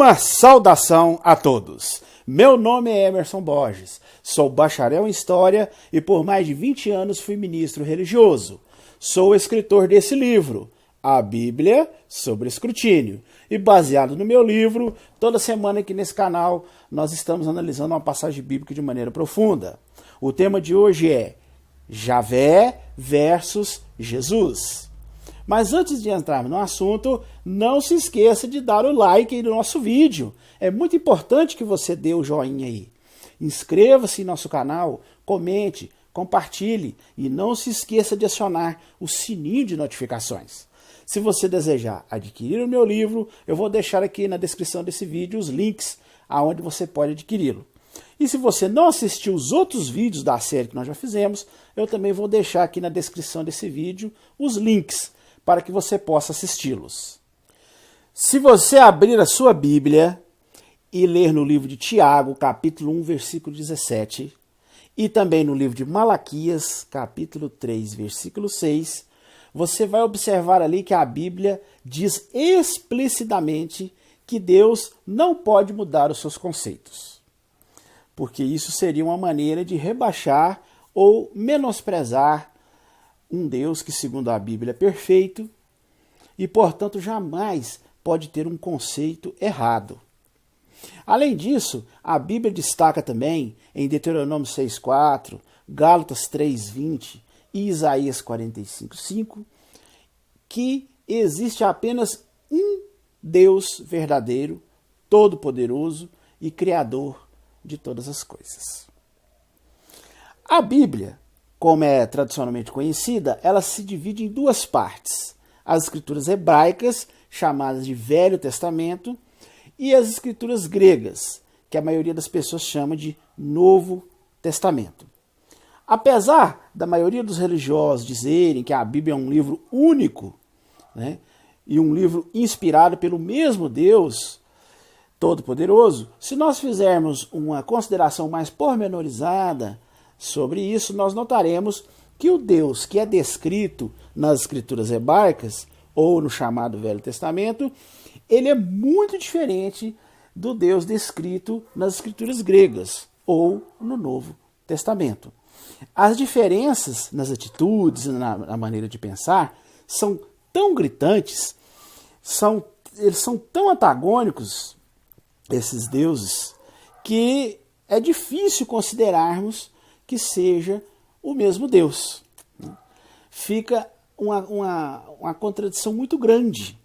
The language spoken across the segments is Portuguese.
Uma saudação a todos. Meu nome é Emerson Borges, sou bacharel em História e por mais de 20 anos fui ministro religioso. Sou escritor desse livro, A Bíblia sobre Escrutínio. E baseado no meu livro, toda semana aqui nesse canal nós estamos analisando uma passagem bíblica de maneira profunda. O tema de hoje é Javé versus Jesus. Mas antes de entrar no assunto, não se esqueça de dar o like aí no nosso vídeo. É muito importante que você dê o joinha aí. Inscreva-se em nosso canal, comente, compartilhe e não se esqueça de acionar o sininho de notificações. Se você desejar adquirir o meu livro, eu vou deixar aqui na descrição desse vídeo os links aonde você pode adquiri-lo. E se você não assistiu os outros vídeos da série que nós já fizemos, eu também vou deixar aqui na descrição desse vídeo os links para que você possa assisti-los. Se você abrir a sua Bíblia e ler no livro de Tiago, capítulo 1, versículo 17, e também no livro de Malaquias, capítulo 3, versículo 6, você vai observar ali que a Bíblia diz explicitamente que Deus não pode mudar os seus conceitos, porque isso seria uma maneira de rebaixar ou menosprezar um Deus que, segundo a Bíblia, é perfeito e, portanto, jamais pode ter um conceito errado. Além disso, a Bíblia destaca também em Deuteronômio 6,4, Gálatas 3,20 e Isaías 45,5 que existe apenas um Deus verdadeiro, todo-poderoso e criador de todas as coisas. A Bíblia, como é tradicionalmente conhecida, ela se divide em duas partes. As escrituras hebraicas, chamadas de Velho Testamento, e as escrituras gregas, que a maioria das pessoas chama de Novo Testamento. Apesar da maioria dos religiosos dizerem que a Bíblia é um livro único, né, e um livro inspirado pelo mesmo Deus Todo-Poderoso, se nós fizermos uma consideração mais pormenorizada sobre isso, nós notaremos que o Deus que é descrito nas escrituras hebraicas, ou no chamado Velho Testamento, ele é muito diferente do Deus descrito nas escrituras gregas, ou no Novo Testamento. As diferenças nas atitudes e na maneira de pensar são tão gritantes, eles são tão antagônicos, esses deuses, que é difícil considerarmos que seja o mesmo Deus. Fica uma contradição muito grande.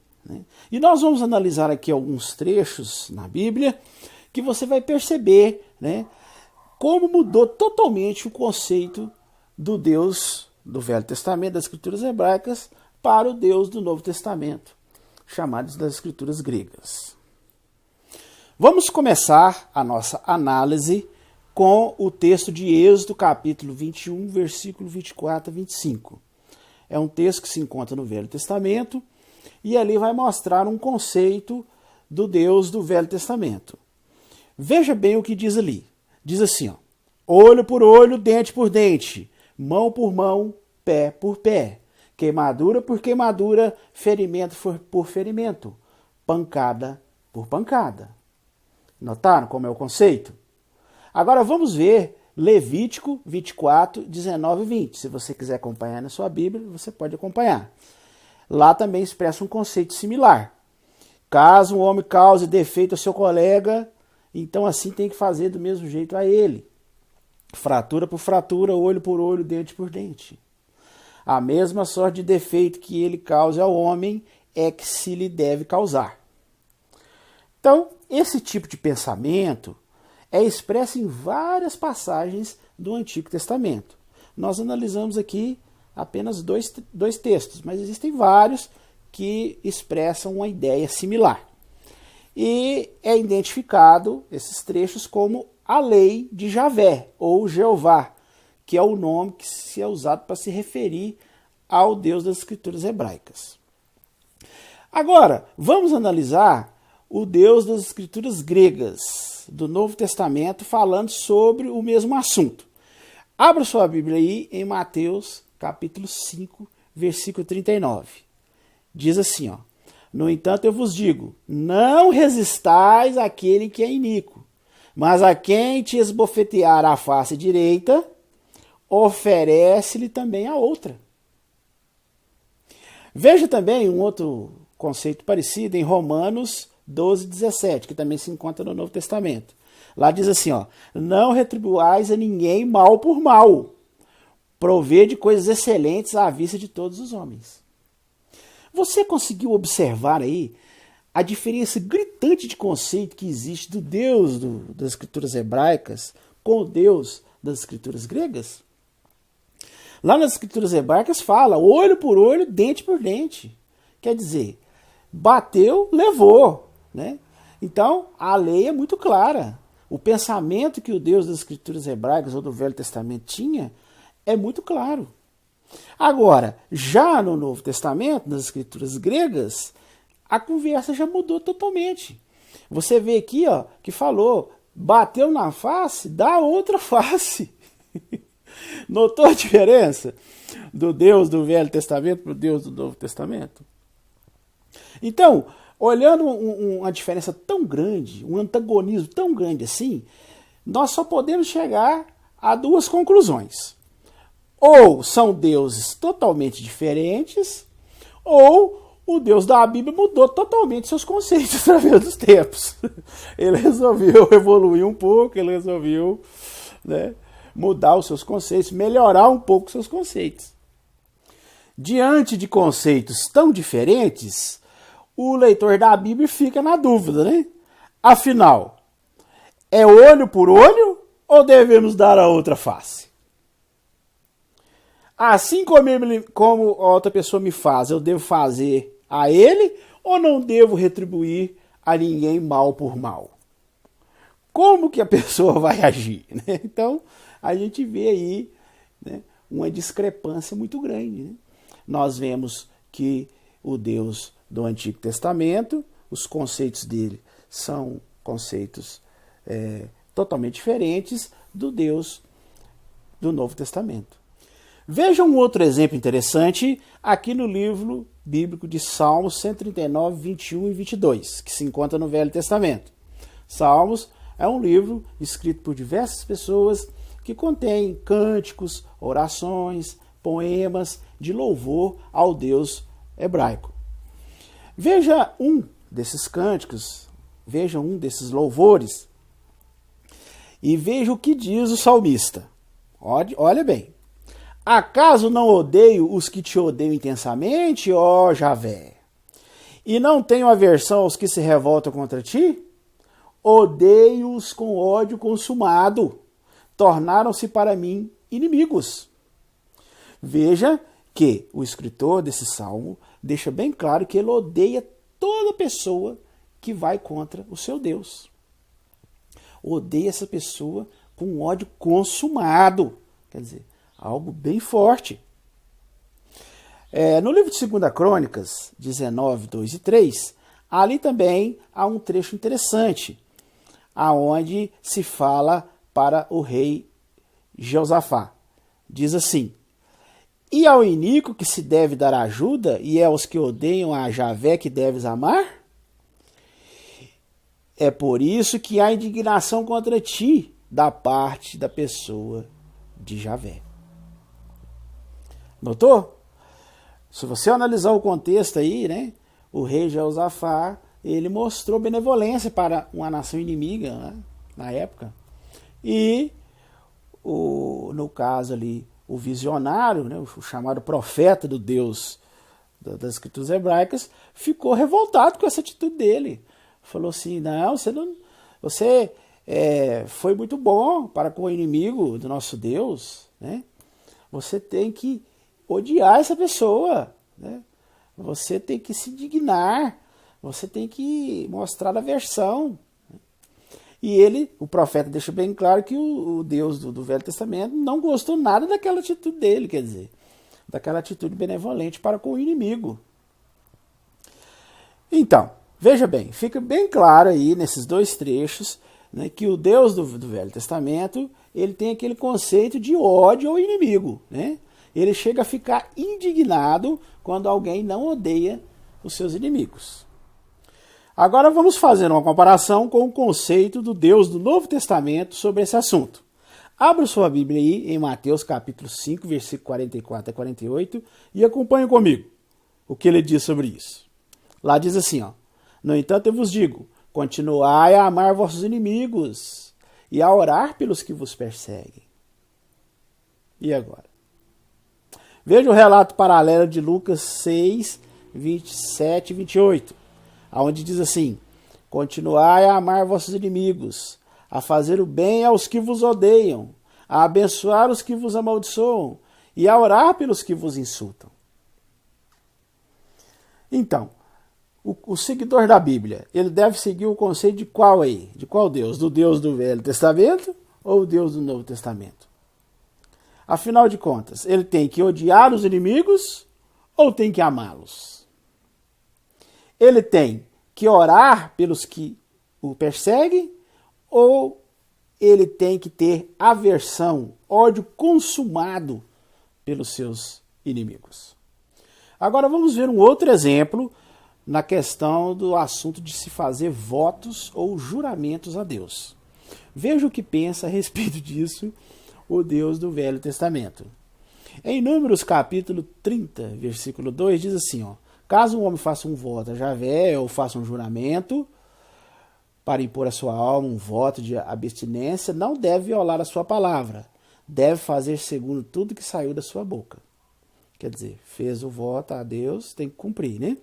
E nós vamos analisar aqui alguns trechos na Bíblia que você vai perceber, como mudou totalmente o conceito do Deus do Velho Testamento, das Escrituras hebraicas, para o Deus do Novo Testamento, chamados das Escrituras gregas. Vamos começar a nossa análise com o texto de Êxodo, capítulo 21, versículo 24 a 25. É um texto que se encontra no Velho Testamento e ali vai mostrar um conceito do Deus do Velho Testamento. Veja bem o que diz ali. Diz assim, olho por olho, dente por dente, mão por mão, pé por pé, queimadura por queimadura, ferimento por ferimento, pancada por pancada. Notaram como é o conceito? Agora vamos ver Levítico 24, 19 e 20. Se você quiser acompanhar na sua Bíblia, você pode acompanhar. Lá também expressa um conceito similar. Caso um homem cause defeito ao seu colega, então assim tem que fazer do mesmo jeito a ele. Fratura por fratura, olho por olho, dente por dente. A mesma sorte de defeito que ele cause ao homem é que se lhe deve causar. Então, esse tipo de pensamento é expresso em várias passagens do Antigo Testamento. Nós analisamos aqui apenas dois textos, mas existem vários que expressam uma ideia similar. E é identificado esses trechos como a lei de Javé, ou Jeová, que é o nome que se é usado para se referir ao Deus das Escrituras hebraicas. Agora, vamos analisar o Deus das Escrituras gregas, do Novo Testamento, falando sobre o mesmo assunto. Abra sua Bíblia aí em Mateus, capítulo 5, versículo 39. Diz assim, No entanto, eu vos digo, não resistais àquele que é iníquo, mas a quem te esbofetear a face direita, oferece-lhe também a outra. Veja também um outro conceito parecido em Romanos 12:17, que também se encontra no Novo Testamento. Lá diz assim, ó, não retribuais a ninguém mal por mal, provede coisas excelentes à vista de todos os homens. Você conseguiu observar aí a diferença gritante de conceito que existe do Deus das escrituras hebraicas com o Deus das escrituras gregas? Lá nas escrituras hebraicas fala olho por olho, dente por dente. Quer dizer, bateu, levou, né? Então, a lei é muito clara. O pensamento que o Deus das escrituras hebraicas ou do Velho Testamento tinha é muito claro. Agora, já no Novo Testamento, nas escrituras gregas, a conversa já mudou totalmente. Você vê aqui, ó, que falou, bateu na face, dá outra face. Notou a diferença do Deus do Velho Testamento para o Deus do Novo Testamento? Então, olhando uma diferença tão grande, um antagonismo tão grande assim, nós só podemos chegar a duas conclusões. Ou são deuses totalmente diferentes, ou o Deus da Bíblia mudou totalmente seus conceitos através dos tempos. Ele resolveu evoluir um pouco, ele resolveu, né, mudar os seus conceitos, melhorar um pouco os seus conceitos. Diante de conceitos tão diferentes, o leitor da Bíblia fica na dúvida, né? Afinal, é olho por olho ou devemos dar a outra face? Assim como a outra pessoa me faz, eu devo fazer a ele ou não devo retribuir a ninguém mal por mal? Como que a pessoa vai agir, né? Então, a gente vê aí, né, uma discrepância muito grande, né? Nós vemos que o Deus do Antigo Testamento, os conceitos dele são conceitos totalmente diferentes do Deus do Novo Testamento. Veja um outro exemplo interessante aqui no livro bíblico de Salmos 139, 21 e 22, que se encontra no Velho Testamento. Salmos é um livro escrito por diversas pessoas que contém cânticos, orações, poemas de louvor ao Deus hebraico. Veja um desses cânticos, veja um desses louvores e veja o que diz o salmista. Olha bem. Acaso não odeio os que te odeiam intensamente, ó Javé? E não tenho aversão aos que se revoltam contra ti? Odeio-os com ódio consumado. Tornaram-se para mim inimigos. Veja que o escritor desse salmo deixa bem claro que ele odeia toda pessoa que vai contra o seu Deus. Odeia essa pessoa com ódio consumado. Quer dizer, algo bem forte. No livro de 2 Crônicas, 19, 2 e 3, ali também há um trecho interessante, aonde se fala para o rei Jeosafá. Diz assim, e ao iníquo que se deve dar ajuda, e é aos que odeiam a Javé que deves amar? É por isso que há indignação contra ti, da parte da pessoa de Javé. Notou? Se você analisar o contexto aí, né, o rei Jeosafá, ele mostrou benevolência para uma nação inimiga, né, na época. E, no caso ali, o visionário, né, o chamado profeta do Deus das escrituras hebraicas, ficou revoltado com essa atitude dele. Falou assim, não, você foi muito bom para com o inimigo do nosso Deus, né? Você tem que odiar essa pessoa, né? Você tem que se indignar, você tem que mostrar aversão. E o profeta, deixa bem claro que o Deus do Velho Testamento não gostou nada daquela atitude dele, quer dizer, daquela atitude benevolente para com o inimigo. Então, veja bem, fica bem claro aí nesses dois trechos, né, que o Deus do Velho Testamento, ele tem aquele conceito de ódio ao inimigo, né? Ele chega a ficar indignado quando alguém não odeia os seus inimigos. Agora vamos fazer uma comparação com o conceito do Deus do Novo Testamento sobre esse assunto. Abra sua Bíblia aí em Mateus capítulo 5, versículo 44 a 48 e acompanhe comigo o que ele diz sobre isso. Lá diz assim, ó: no entanto eu vos digo, continuai a amar vossos inimigos e a orar pelos que vos perseguem. E agora? Veja o relato paralelo de Lucas 6, 27 e 28, onde diz assim: continuai a amar vossos inimigos, a fazer o bem aos que vos odeiam, a abençoar os que vos amaldiçoam e a orar pelos que vos insultam. Então, o seguidor da Bíblia, ele deve seguir o conceito de qual aí? De qual Deus? Do Deus do Velho Testamento ou o Deus do Novo Testamento? Afinal de contas, ele tem que odiar os inimigos ou tem que amá-los? Ele tem que orar pelos que o perseguem ou ele tem que ter aversão, ódio consumado pelos seus inimigos? Agora vamos ver um outro exemplo na questão do assunto de se fazer votos ou juramentos a Deus. Veja o que pensa a respeito disso o Deus do Velho Testamento. Em Números capítulo 30, versículo 2, diz assim, ó: caso um homem faça um voto a Javé ou faça um juramento para impor a sua alma um voto de abstinência, não deve violar a sua palavra, deve fazer segundo tudo que saiu da sua boca. Quer dizer, fez o voto a Deus, tem que cumprir, né?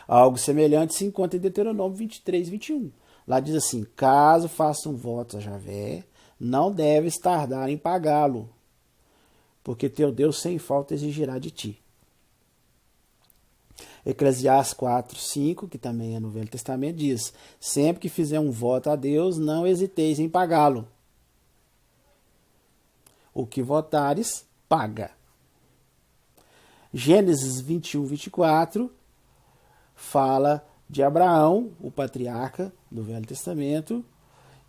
Algo semelhante se encontra em Deuteronômio 23, 21. Lá diz assim: caso faça um voto a Javé, não deves tardar em pagá-lo, porque teu Deus sem falta exigirá de ti. Eclesiastes 4, 5, que também é no Velho Testamento, diz: sempre que fizer um voto a Deus, não hesiteis em pagá-lo. O que votares, paga. Gênesis 21, 24 fala de Abraão, o patriarca do Velho Testamento,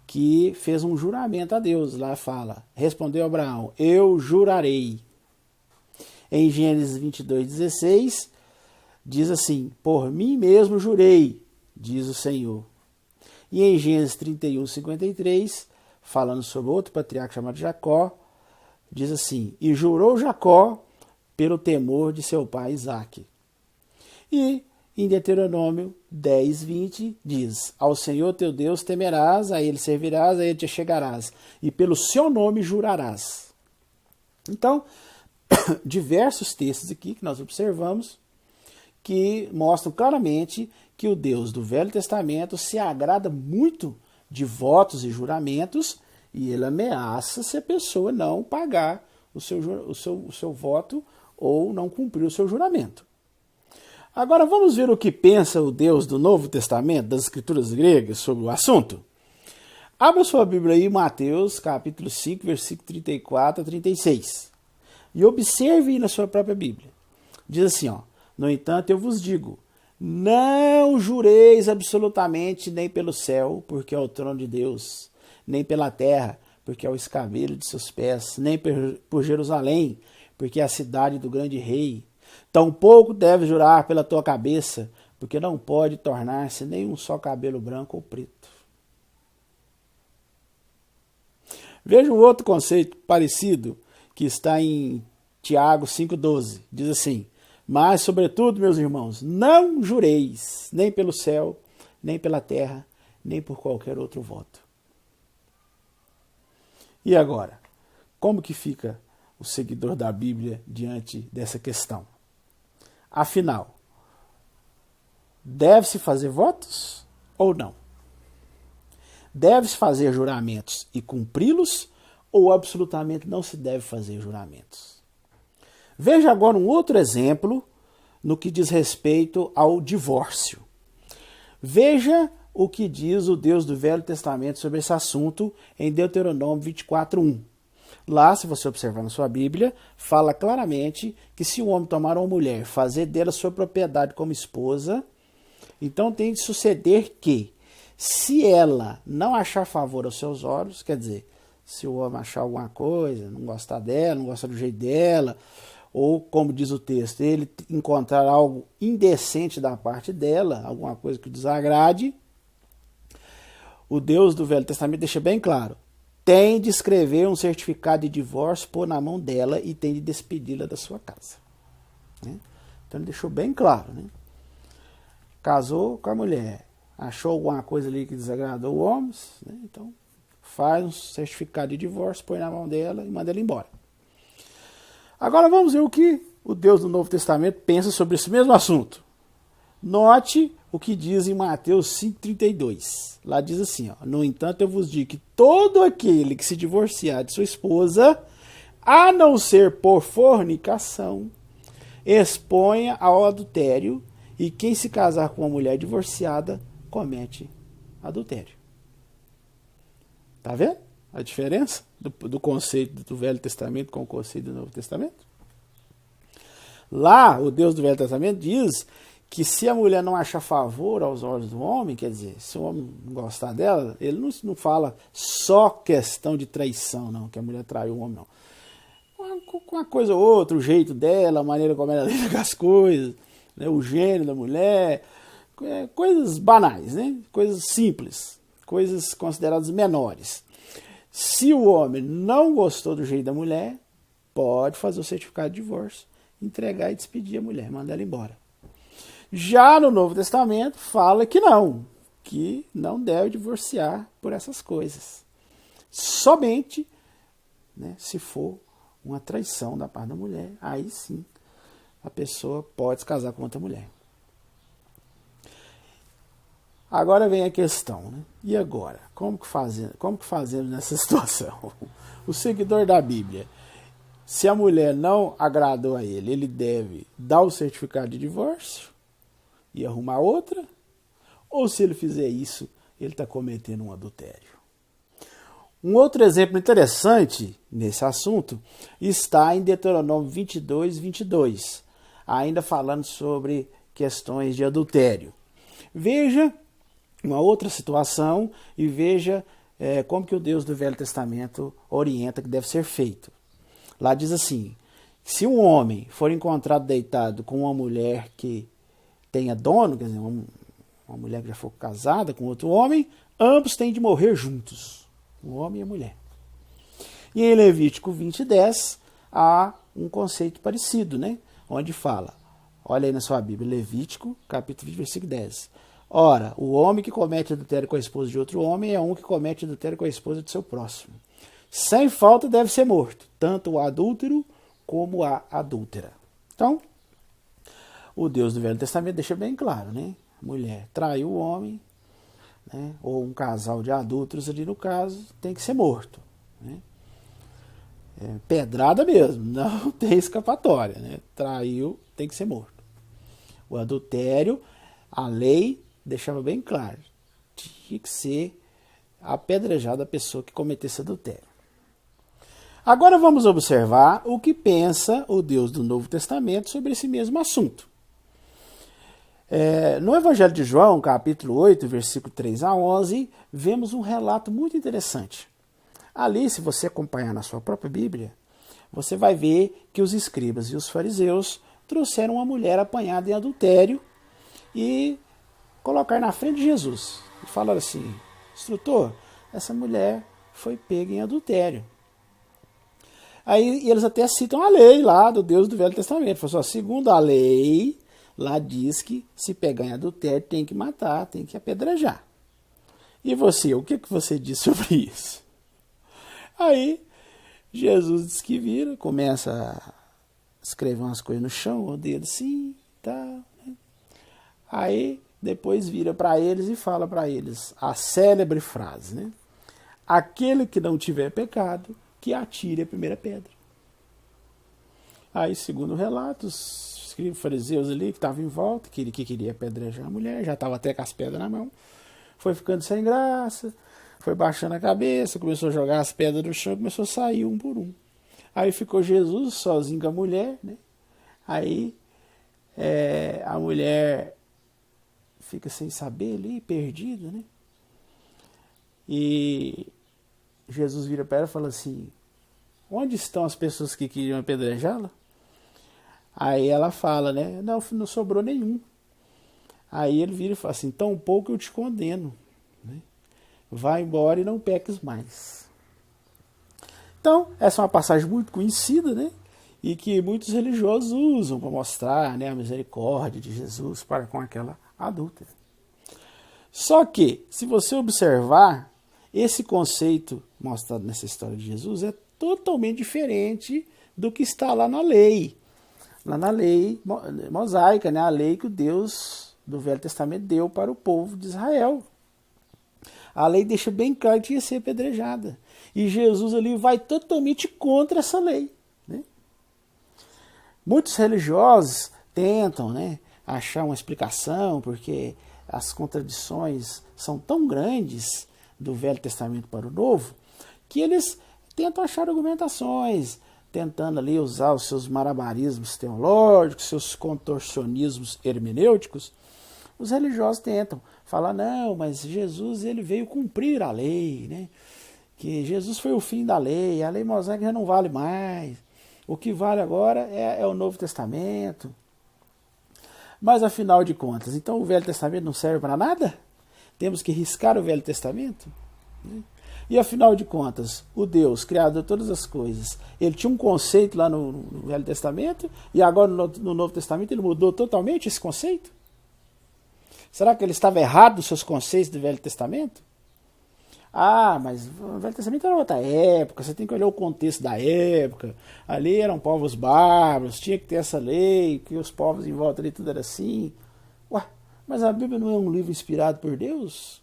que fez um juramento a Deus. Lá fala: respondeu Abraão, eu jurarei. Em Gênesis 22, 16, diz assim: por mim mesmo jurei, diz o Senhor. E em Gênesis 31, 53, falando sobre outro patriarca chamado Jacó, diz assim: e jurou Jacó pelo temor de seu pai Isaque. E em Deuteronômio 10, 20, diz: ao Senhor teu Deus temerás, a ele servirás, a ele te chegarás, e pelo seu nome jurarás. Então, diversos textos aqui que nós observamos que mostram claramente que o Deus do Velho Testamento se agrada muito de votos e juramentos, e ele ameaça se a pessoa não pagar o seu voto ou não cumprir o seu juramento. Agora vamos ver o que pensa o Deus do Novo Testamento, das Escrituras gregas, sobre o assunto. Abra sua Bíblia aí, Mateus capítulo 5, versículo 34 a 36. E observe aí na sua própria Bíblia. Diz assim, ó: no entanto, eu vos digo, não jureis absolutamente nem pelo céu, porque é o trono de Deus, nem pela terra, porque é o escabelo de seus pés, nem por Jerusalém, porque é a cidade do grande rei. Tampouco deves jurar pela tua cabeça, porque não pode tornar-se nem um só cabelo branco ou preto. Veja um outro conceito parecido que está em Tiago 5,12. Diz assim: mas, sobretudo, meus irmãos, não jureis, nem pelo céu, nem pela terra, nem por qualquer outro voto. E agora, como que fica o seguidor da Bíblia diante dessa questão? Afinal, deve-se fazer votos ou não? Deve-se fazer juramentos e cumpri-los ou absolutamente não se deve fazer juramentos? Veja agora um outro exemplo no que diz respeito ao divórcio. Veja o que diz o Deus do Velho Testamento sobre esse assunto em Deuteronômio 24:1. Lá, se você observar na sua Bíblia, fala claramente que se um homem tomar uma mulher, fazer dela sua propriedade como esposa, então tem de suceder que, se ela não achar favor aos seus olhos, quer dizer, se o homem achar alguma coisa, não gostar dela, não gostar do jeito dela, ou, como diz o texto, ele encontrar algo indecente da parte dela, alguma coisa que o desagrade, o Deus do Velho Testamento deixa bem claro: tem de escrever um certificado de divórcio, pôr na mão dela e tem de despedi-la da sua casa. Né? Então ele deixou bem claro. Né? Casou com a mulher, achou alguma coisa ali que desagradou o homem, né? Então faz um certificado de divórcio, põe na mão dela e manda ela embora. Agora vamos ver o que o Deus do Novo Testamento pensa sobre esse mesmo assunto. Note o que diz em Mateus 5,32. Lá diz assim, ó: no entanto eu vos digo que todo aquele que se divorciar de sua esposa, a não ser por fornicação, exponha ao adultério, e quem se casar com uma mulher divorciada comete adultério. Tá vendo a diferença do conceito do Velho Testamento com o conceito do Novo Testamento? Lá, o Deus do Velho Testamento diz que se a mulher não achar favor aos olhos do homem, quer dizer, se o homem não gostar dela, ele não fala só questão de traição, não, que a mulher traiu o homem, não. Com uma coisa ou outra, o jeito dela, a maneira como ela lida com as coisas, né, o gênero da mulher, coisas banais, né, coisas simples, coisas consideradas menores. Se o homem não gostou do jeito da mulher, pode fazer o certificado de divórcio, entregar e despedir a mulher, mandar ela embora. Já no Novo Testamento fala que não deve divorciar por essas coisas. Somente, né, se for uma traição da parte da mulher, aí sim a pessoa pode se casar com outra mulher. Agora vem a questão, né? E agora? Como que fazemos nessa situação? O seguidor da Bíblia, se a mulher não agradou a ele, ele deve dar o certificado de divórcio e arrumar outra? Ou se ele fizer isso, ele está cometendo um adultério? Um outro exemplo interessante nesse assunto está em Deuteronômio 22, ainda falando sobre questões de adultério. Veja uma outra situação e veja como que o Deus do Velho Testamento orienta que deve ser feito. Lá diz assim: se um homem for encontrado deitado com uma mulher que tenha dono, quer dizer, uma mulher que já for casada com outro homem, ambos têm de morrer juntos, o homem e a mulher. E em Levítico 20:10 há um conceito parecido, né? Onde fala, olha aí na sua Bíblia, Levítico, capítulo 20, versículo 10. Ora, o homem que comete adultério com a esposa de outro homem é um que comete adultério com a esposa de seu próximo. Sem falta deve ser morto, tanto o adúltero como a adúltera. Então, o Deus do Velho Testamento deixa bem claro, né? A mulher traiu o homem, né? Ou um casal de adúlteros ali no caso, tem que ser morto. Né? Pedrada mesmo, não tem escapatória. Né? Traiu, tem que ser morto. O adultério, a lei deixava bem claro, tinha que ser apedrejada a pessoa que cometesse adultério. Agora vamos observar o que pensa o Deus do Novo Testamento sobre esse mesmo assunto. No Evangelho de João, capítulo 8, versículo 3 a 11, vemos um relato muito interessante. Ali, se você acompanhar na sua própria Bíblia, você vai ver que os escribas e os fariseus trouxeram uma mulher apanhada em adultério e colocaram na frente de Jesus. E falaram assim: instrutor, essa mulher foi pega em adultério. Aí eles até citam a lei lá do Deus do Velho Testamento. Falaram assim: segundo a lei, lá diz que se pegar em adultério tem que matar, tem que apedrejar. E você, o que você diz sobre isso? Aí Jesus diz que vira, começa a escrever umas coisas no chão, o dedo assim, tá. Aí depois vira para eles e fala para eles a célebre frase, né? Aquele que não tiver pecado, que atire a primeira pedra. Aí, segundo o relato, os escribas fariseus ali que estavam em volta, que queria apedrejar a mulher, já estava até com as pedras na mão, foi ficando sem graça, foi baixando a cabeça, começou a jogar as pedras no chão, começou a sair um por um. Aí ficou Jesus sozinho com a mulher, né? Aí a mulher fica sem saber ali, perdida, né? E Jesus vira para ela e fala assim: onde estão as pessoas que queriam apedrejá-la? Aí ela fala, né? Não, não sobrou nenhum. Aí ele vira e fala assim, tão pouco eu te condeno. Né? Vai embora e não peques mais. Então, essa é uma passagem muito conhecida, né? E que muitos religiosos usam para mostrar, né, a misericórdia de Jesus para com aquela adúltera. Só que, se você observar, esse conceito mostrado nessa história de Jesus é totalmente diferente do que está lá na lei. Lá na lei mosaica, né, a lei que o Deus do Velho Testamento deu para o povo de Israel. A lei deixa bem claro que tinha que ser apedrejada. E Jesus ali vai totalmente contra essa lei. Né? Muitos religiosos tentam, né, achar uma explicação, porque as contradições são tão grandes do Velho Testamento para o Novo, que eles tentam achar argumentações, tentando ali usar os seus malabarismos teológicos, seus contorcionismos hermenêuticos. Os religiosos tentam falar, não, mas Jesus ele veio cumprir a lei, né? Que Jesus foi o fim da lei, a lei mosaica já não vale mais, o que vale agora é o Novo Testamento. Mas afinal de contas, então o Velho Testamento não serve para nada? Temos que riscar o Velho Testamento? Né? E afinal de contas, o Deus, criador de todas as coisas, ele tinha um conceito lá no Velho Testamento e agora no Novo Testamento ele mudou totalmente esse conceito? Será que ele estava errado nos seus conceitos do Velho Testamento? Ah, mas o Velho Testamento era outra época, você tem que olhar o contexto da época. Ali eram povos bárbaros, tinha que ter essa lei, que os povos em volta ali tudo era assim. Ué, mas a Bíblia não é um livro inspirado por Deus?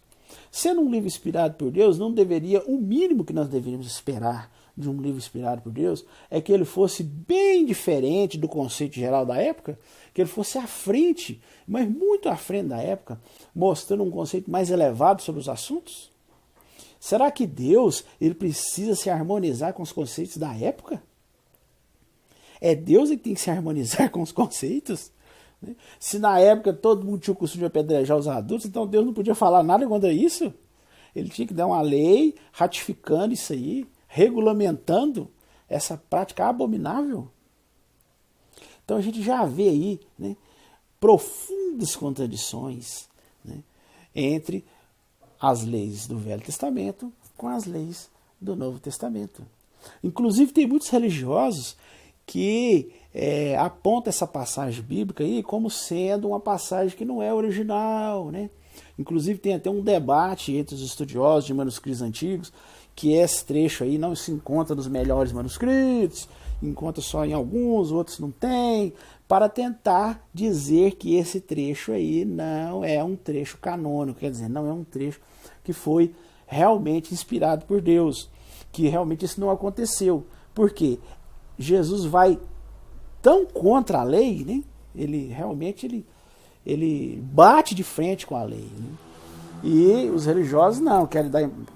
Sendo um livro inspirado por Deus, não deveria, o mínimo que nós deveríamos esperar de um livro inspirado por Deus é que ele fosse bem diferente do conceito geral da época, que ele fosse à frente, mas muito à frente da época, mostrando um conceito mais elevado sobre os assuntos? Será que Deus ele precisa se harmonizar com os conceitos da época? É Deus que tem que se harmonizar com os conceitos? Se na época todo mundo tinha o costume de apedrejar os adultos, então Deus não podia falar nada contra isso? Ele tinha que dar uma lei ratificando isso aí, regulamentando essa prática abominável? Então a gente já vê aí, né, profundas contradições, né, entre as leis do Velho Testamento com as leis do Novo Testamento. Inclusive tem muitos religiosos que apontam essa passagem bíblica aí como sendo uma passagem que não é original, né? Inclusive tem até um debate entre os estudiosos de manuscritos antigos que esse trecho aí não se encontra nos melhores manuscritos, encontra só em alguns, outros não tem, para tentar dizer que esse trecho aí não é um trecho canônico, quer dizer, não é um trecho que foi realmente inspirado por Deus, que realmente isso não aconteceu. Por quê? Jesus vai tão contra a lei, né? Ele realmente ele bate de frente com a lei, né? E os religiosos não, querem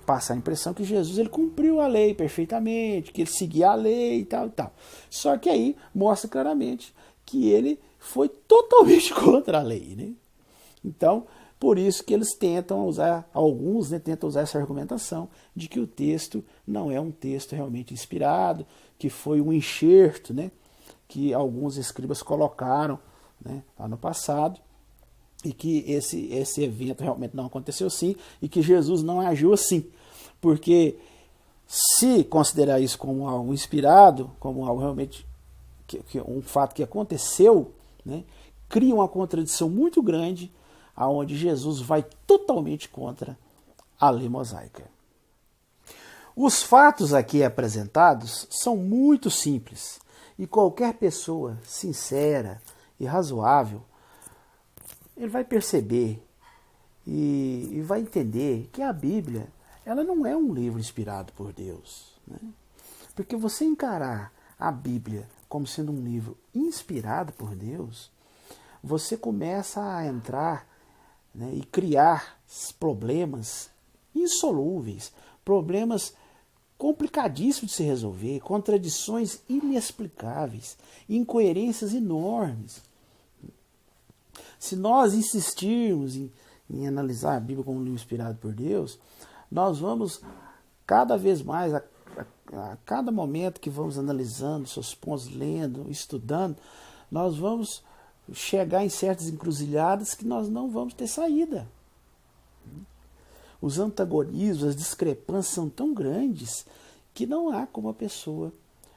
passar a impressão que Jesus ele cumpriu a lei perfeitamente, que ele seguia a lei e tal e tal. Só que aí mostra claramente que ele foi totalmente contra a lei, né? Então, por isso que eles tentam usar, alguns, né, tentam usar essa argumentação de que o texto não é um texto realmente inspirado, que foi um enxerto, né, que alguns escribas colocaram, né, lá no passado, e que esse evento realmente não aconteceu assim, e que Jesus não agiu assim. Porque se considerar isso como algo inspirado, como algo realmente, um fato que aconteceu, né, cria uma contradição muito grande, aonde Jesus vai totalmente contra a lei mosaica. Os fatos aqui apresentados são muito simples, e qualquer pessoa sincera e razoável ele vai perceber e vai entender que a Bíblia ela não é um livro inspirado por Deus, né? Porque você encarar a Bíblia como sendo um livro inspirado por Deus, você começa a entrar, né, e criar problemas insolúveis, problemas complicadíssimos de se resolver, contradições inexplicáveis, incoerências enormes. Se nós insistirmos em analisar a Bíblia como um livro inspirado por Deus, nós vamos cada vez mais, a cada momento que vamos analisando seus pontos, lendo, estudando, nós vamos chegar em certas encruzilhadas que nós não vamos ter saída. Os antagonismos, as discrepâncias são tão grandes que não há como a pessoa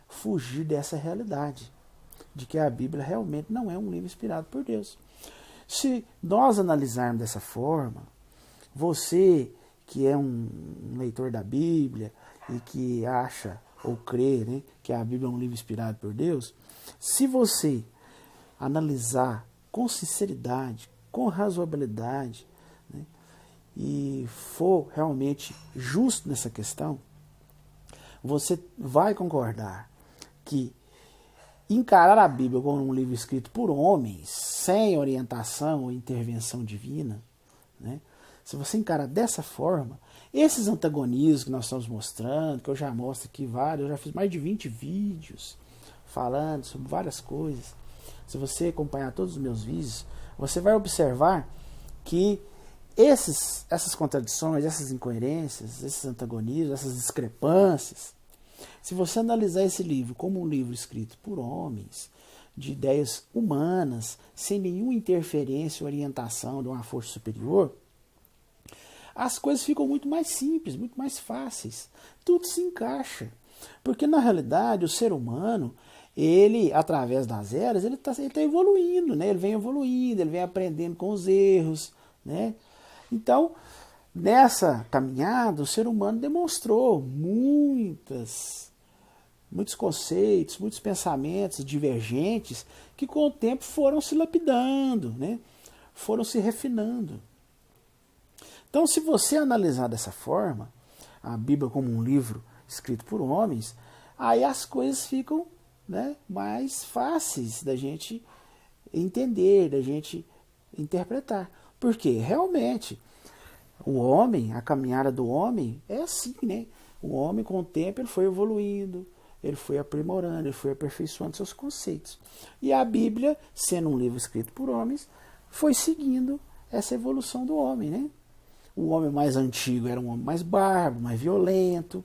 fugir dessa realidade, de que a Bíblia realmente não é um livro inspirado por Deus. Se nós analisarmos dessa forma, você que é um leitor da Bíblia e que acha ou crê, né, que a Bíblia é um livro inspirado por Deus, se você analisar com sinceridade, com razoabilidade, né, e for realmente justo nessa questão, você vai concordar que encarar a Bíblia como um livro escrito por homens, sem orientação ou intervenção divina, né, se você encarar dessa forma, esses antagonismos que nós estamos mostrando, que eu já mostro aqui vários, eu já fiz mais de 20 vídeos falando sobre várias coisas. Se você acompanhar todos os meus vídeos, você vai observar que essas contradições, essas incoerências, esses antagonismos, essas discrepâncias, se você analisar esse livro como um livro escrito por homens, de ideias humanas, sem nenhuma interferência ou orientação de uma força superior, as coisas ficam muito mais simples, muito mais fáceis. Tudo se encaixa. Porque, na realidade, o ser humano, ele, através das eras, ele tá evoluindo, né? Ele vem evoluindo, ele vem aprendendo com os erros, né? Então, nessa caminhada, o ser humano demonstrou muitos conceitos, muitos pensamentos divergentes que, com o tempo, foram se lapidando, né? Foram se refinando. Então, se você analisar dessa forma, a Bíblia como um livro escrito por homens, aí as coisas ficam, né, mais fáceis da gente entender, da gente interpretar. Porque, realmente, o homem, a caminhada do homem é assim, né? O homem, com o tempo, ele foi evoluindo, ele foi aprimorando, ele foi aperfeiçoando seus conceitos. E a Bíblia, sendo um livro escrito por homens, foi seguindo essa evolução do homem, né? O homem mais antigo era um homem mais bárbaro, mais violento,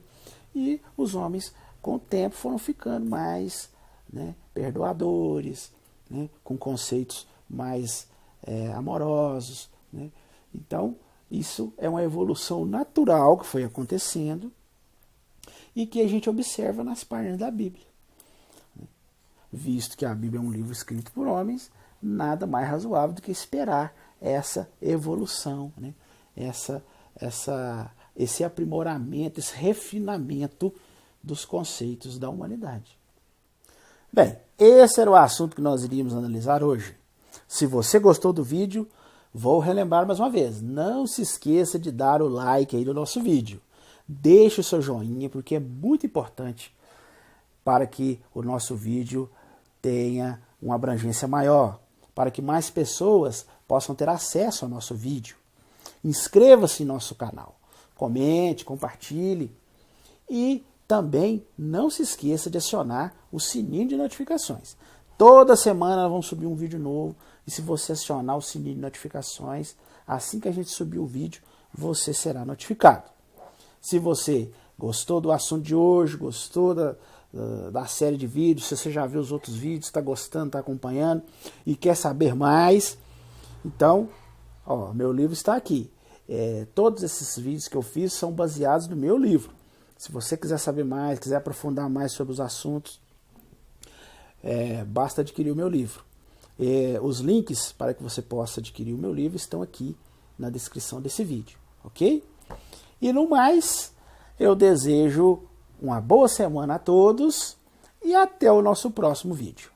e os homens, com o tempo, foram ficando mais, né, perdoadores, né, com conceitos mais amorosos, né? Então, isso é uma evolução natural que foi acontecendo e que a gente observa nas páginas da Bíblia. Visto que a Bíblia é um livro escrito por homens, nada mais razoável do que esperar essa evolução, né? Esse aprimoramento, esse refinamento dos conceitos da humanidade. Bem, esse era o assunto que nós iríamos analisar hoje. Se você gostou do vídeo, vou relembrar mais uma vez, não se esqueça de dar o like aí no nosso vídeo. Deixe o seu joinha, porque é muito importante para que o nosso vídeo tenha uma abrangência maior, para que mais pessoas possam ter acesso ao nosso vídeo. Inscreva-se em nosso canal, comente, compartilhe e também não se esqueça de acionar o sininho de notificações. Toda semana nós vamos subir um vídeo novo e se você acionar o sininho de notificações, assim que a gente subir o vídeo, você será notificado. Se você gostou do assunto de hoje, gostou da série de vídeos, se você já viu os outros vídeos, está gostando, está acompanhando e quer saber mais, então, ó, meu livro está aqui. Todos esses vídeos que eu fiz são baseados no meu livro. Se você quiser saber mais, quiser aprofundar mais sobre os assuntos, basta adquirir o meu livro. Os links para que você possa adquirir o meu livro estão aqui na descrição desse vídeo, ok? E no mais, eu desejo uma boa semana a todos e até o nosso próximo vídeo.